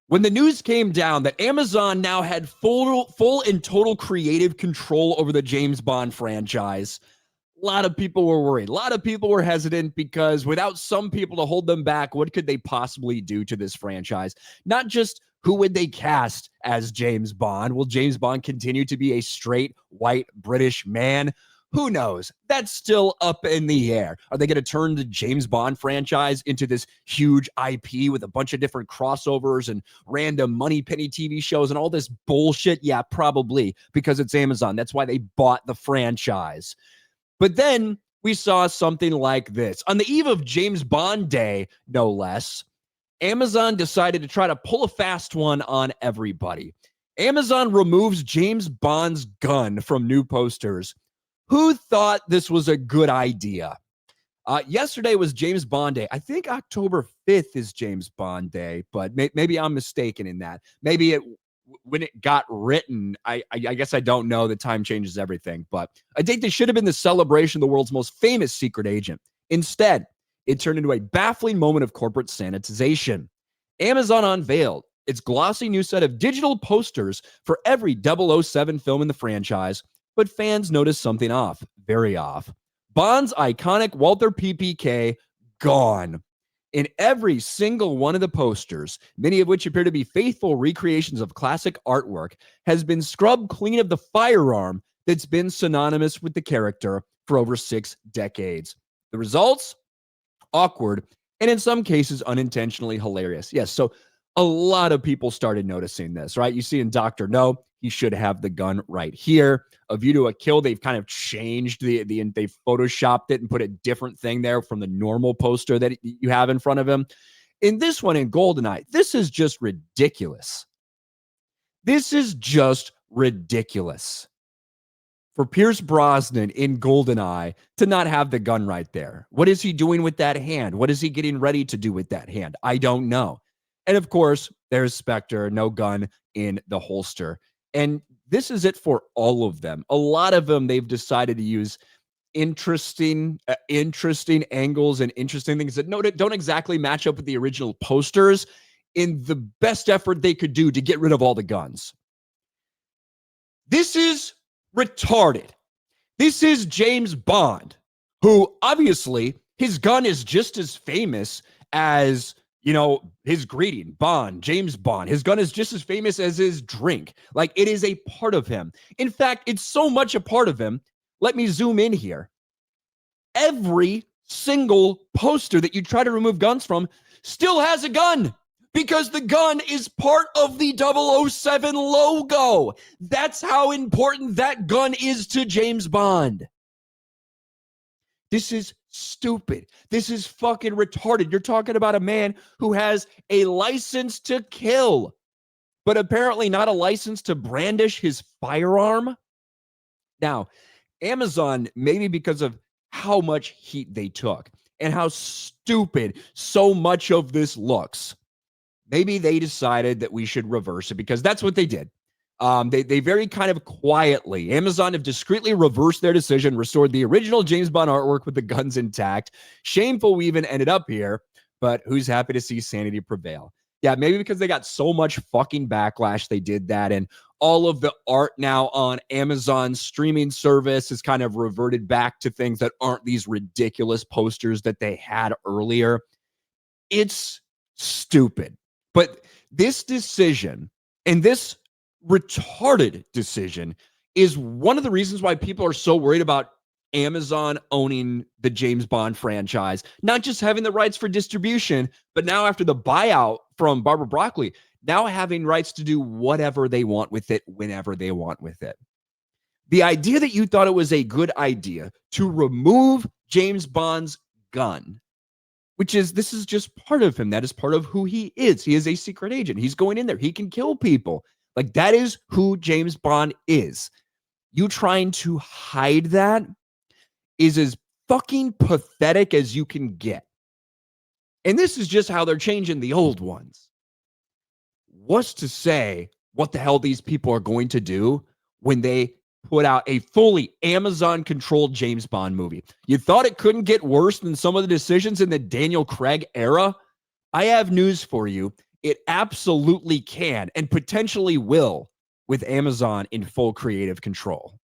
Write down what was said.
When the news came down that Amazon now had full and total creative control over the James Bond franchise, a lot of people were worried. A lot of people were hesitant because without some people to hold them back, what could they possibly do to this franchise? Not just who would they cast as James Bond? Will James Bond continue to be a straight white British man? Who knows? That's still up in the air. Are they going to turn the James Bond franchise into this huge IP with a bunch of different crossovers and random money penny TV shows and all this bullshit? Yeah, probably, because it's Amazon. That's why they bought the franchise. But then we saw something like this. On the eve of James Bond Day, no less, Amazon decided to try to pull a fast one on everybody. Amazon removes James Bond's gun from new posters. Who thought this was a good idea? Yesterday was James Bond Day. I think October 5th is James Bond Day, but maybe I'm mistaken in that. Maybe when it got written, I guess I don't know. The time changes everything, but I think they should have been the celebration of the world's most famous secret agent. Instead, it turned into a baffling moment of corporate sanitization. Amazon unveiled its glossy new set of digital posters for every 007 film in the franchise, but fans noticed something off, very off. Bond's iconic Walther PPK gone. In every single one of the posters, many of which appear to be faithful recreations of classic artwork, has been scrubbed clean of the firearm that's been synonymous with the character for over 6 decades. The results? Awkward, and in some cases, unintentionally hilarious. Yes, so a lot of people started noticing this, right? You see in Dr. No, he should have the gun right here. A View to a Kill, they've kind of changed they've photoshopped it and put a different thing there from the normal poster that you have in front of him. In this one, in GoldenEye, this is just ridiculous. This is just ridiculous. For Pierce Brosnan in GoldenEye to not have the gun right there. What is he doing with that hand? What is he getting ready to do with that hand? I don't know. And of course, there's Spectre, no gun in the holster. And this is it for all of them. A lot of them, they've decided to use interesting angles and interesting things that don't exactly match up with the original posters in the best effort they could do to get rid of all the guns. This is retarded. This is James Bond, who obviously his gun is just as famous as, his greeting, Bond, James Bond. His gun is just as famous as his drink. Like, it is a part of him. In fact, it's so much a part of him. Let me zoom in here. Every single poster that you try to remove guns from still has a gun, because the gun is part of the 007 logo. That's how important that gun is to James Bond. This is stupid. This is fucking retarded. You're talking about a man who has a license to kill, but apparently not a license to brandish his firearm. Now, Amazon, maybe because of how much heat they took and how stupid so much of this looks, maybe they decided that we should reverse it, because that's what they did. They very kind of quietly, Amazon have discreetly reversed their decision, restored the original James Bond artwork with the guns intact. Shameful we even ended up here, but who's happy to see sanity prevail? Yeah, maybe because they got so much fucking backlash, they did that. And all of the art now on Amazon's streaming service is kind of reverted back to things that aren't these ridiculous posters that they had earlier. It's stupid. But this decision, and this retarded decision, is one of the reasons why people are so worried about Amazon owning the James Bond franchise, not just having the rights for distribution, but now after the buyout from Barbara Broccoli, now having rights to do whatever they want with it, whenever they want with it. The idea that you thought it was a good idea to remove James Bond's gun, this is just part of him. That is part of who he is. He is a secret agent. He's going in there. He can kill people. Like, that is who James Bond is. You trying to hide that is as fucking pathetic as you can get. And this is just how they're changing the old ones. What's to say what the hell these people are going to do when they put out a fully Amazon-controlled James Bond movie? You thought it couldn't get worse than some of the decisions in the Daniel Craig era? I have news for you. It absolutely can and potentially will with Amazon in full creative control.